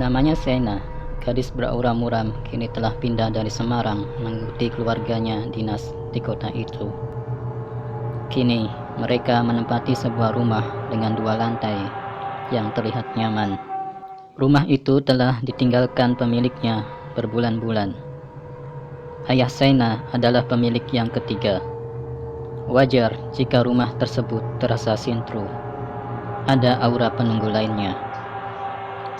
Namanya Sena, gadis beraura muram, kini telah pindah dari Semarang mengikuti keluarganya dinas di kota itu. Kini mereka menempati sebuah rumah dengan 2 lantai yang terlihat nyaman. Rumah itu telah ditinggalkan pemiliknya berbulan-bulan. Ayah Sena adalah pemilik yang ketiga. Wajar jika rumah tersebut terasa sintru. Ada aura penunggu lainnya.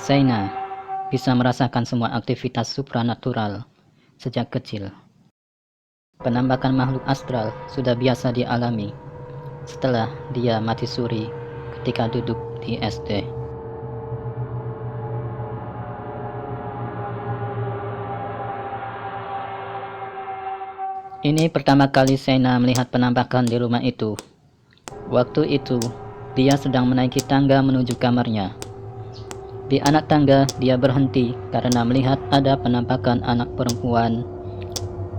Sena bisa merasakan semua aktivitas supranatural sejak kecil. Penampakan makhluk astral sudah biasa dialami setelah dia mati suri ketika duduk di SD. Ini pertama kali Sena melihat penampakan di rumah itu. Waktu itu, dia sedang menaiki tangga menuju kamarnya. Di anak tangga, dia berhenti karena melihat ada penampakan anak perempuan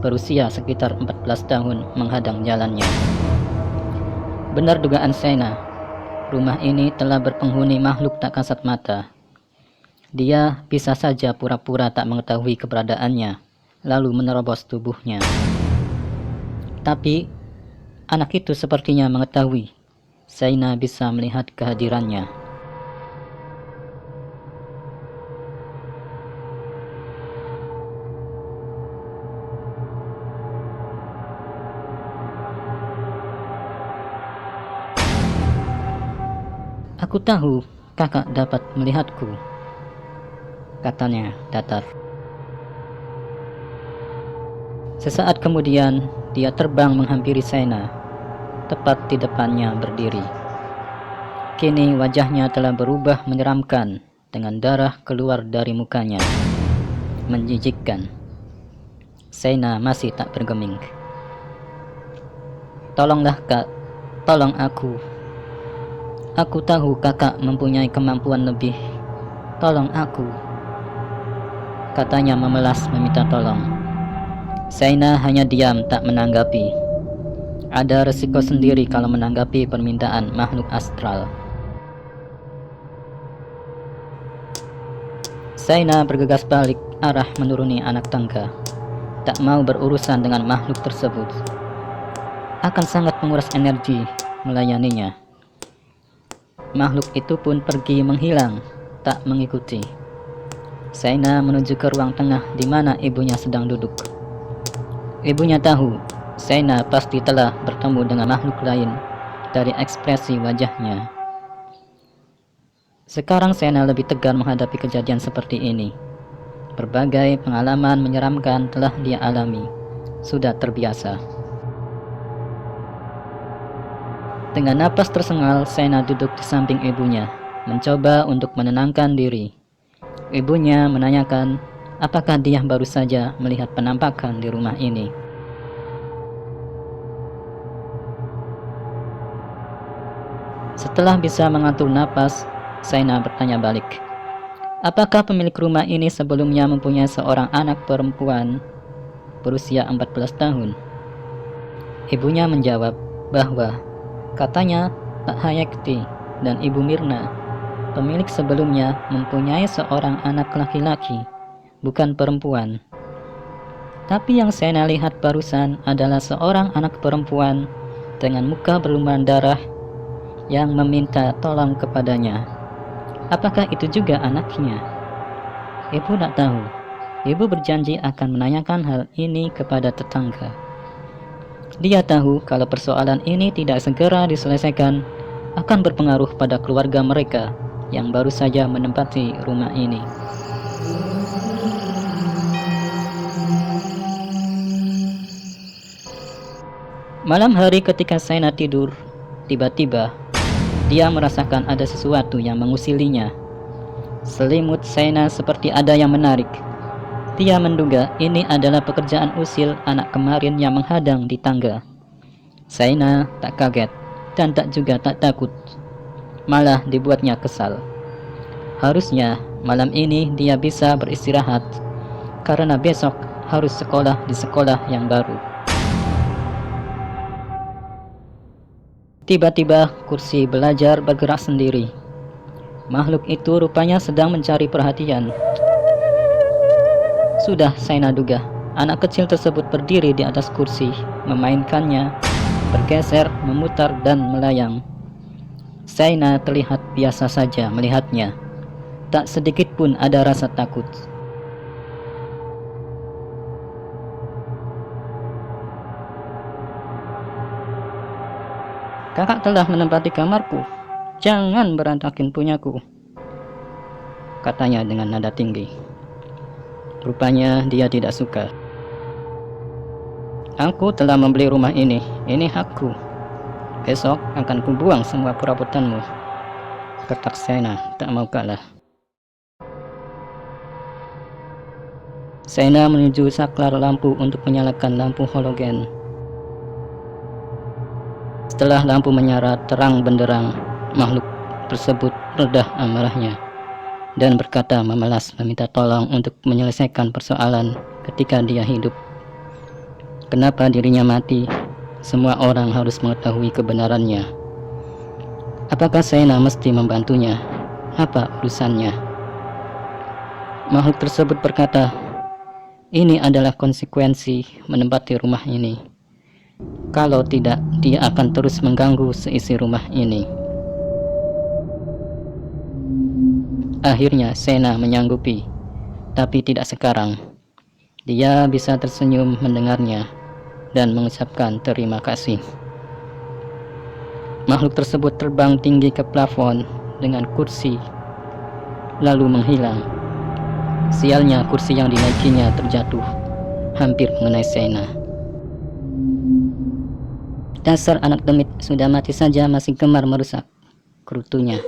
berusia sekitar 14 tahun menghadang jalannya. Benar dugaan Sena, rumah ini telah berpenghuni makhluk tak kasat mata. Dia bisa saja pura-pura tak mengetahui keberadaannya, lalu menerobos tubuhnya. Tapi, anak itu sepertinya mengetahui. Sena bisa melihat kehadirannya. Aku tahu kakak dapat melihatku, katanya datar. Sesaat kemudian, dia terbang menghampiri Sena, tepat di depannya berdiri. Kini wajahnya telah berubah menyeramkan, dengan darah keluar dari mukanya. Menjijikkan. Sena masih tak bergeming. Tolonglah kak, tolong aku. Aku tahu kakak mempunyai kemampuan lebih. Tolong aku, katanya memelas meminta tolong. Sena hanya diam tak menanggapi. Ada resiko sendiri kalau menanggapi permintaan makhluk astral. Sena bergegas balik arah menuruni anak tangga. Tak mau berurusan dengan makhluk tersebut. Akan sangat menguras energi melayaninya. Makhluk itu pun pergi menghilang, tak mengikuti. Sena menuju ke ruang tengah di mana ibunya sedang duduk. Ibunya tahu Sena pasti telah bertemu dengan makhluk lain dari ekspresi wajahnya. Sekarang Sena lebih tegar menghadapi kejadian seperti ini. Berbagai pengalaman menyeramkan telah dia alami. Sudah terbiasa. Dengan napas tersengal, Sena duduk di samping ibunya, mencoba untuk menenangkan diri. Ibunya menanyakan apakah dia baru saja melihat penampakan di rumah ini. Setelah bisa mengatur napas, Sena bertanya balik. Apakah pemilik rumah ini sebelumnya mempunyai seorang anak perempuan berusia 14 tahun? Ibunya menjawab bahwa katanya Pak Hayekti dan Ibu Mirna, pemilik sebelumnya mempunyai seorang anak laki-laki, bukan perempuan. Tapi yang Sena lihat barusan adalah seorang anak perempuan dengan muka berlumuran darah yang meminta tolong kepadanya. Apakah itu juga anaknya? Ibu tak tahu. Ibu berjanji akan menanyakan hal ini kepada tetangga. Dia tahu kalau persoalan ini tidak segera diselesaikan akan berpengaruh pada keluarga mereka yang baru saja menempati rumah ini. Malam hari ketika Sena tidur, tiba-tiba dia merasakan ada sesuatu yang mengusilinya. Selimut Sena seperti ada yang menarik. Dia menduga ini adalah pekerjaan usil anak kemarin yang menghadang di tangga. Sena tak kaget dan juga tak takut. Malah dibuatnya kesal. Harusnya malam ini dia bisa beristirahat karena besok harus sekolah di sekolah yang baru. Tiba-tiba kursi belajar bergerak sendiri. Makhluk itu rupanya sedang mencari perhatian. Sudah Saina duga, anak kecil tersebut berdiri di atas kursi, memainkannya, bergeser, memutar, dan melayang. Saina terlihat biasa saja melihatnya. Tak sedikit pun ada rasa takut. Kakak telah menempati kamarku. Jangan berantakin punyaku, katanya dengan nada tinggi. Rupanya dia tidak suka. Aku telah membeli rumah ini hakku. Besok akan kubuang semua perabotanmu, ketak Saina tak mau kalah. Saina menuju saklar lampu untuk menyalakan lampu halogen. Setelah lampu menyala terang benderang, makhluk tersebut reda amarahnya dan berkata memelas meminta tolong untuk menyelesaikan persoalan ketika dia hidup. Kenapa dirinya mati? Semua orang harus mengetahui kebenarannya. Apakah Saina mesti membantunya? Apa urusannya? Makhluk tersebut berkata, ini adalah konsekuensi menempati rumah ini. Kalau tidak, dia akan terus mengganggu seisi rumah ini. Akhirnya Saina menyanggupi, tapi tidak sekarang. Dia bisa tersenyum mendengarnya dan mengucapkan terima kasih. Makhluk tersebut terbang tinggi ke plafon dengan kursi, lalu menghilang. Sialnya, kursi yang dinaikinya terjatuh, hampir mengenai Saina. Dasar anak demit, sudah mati saja masih gemar merusak, gerutunya.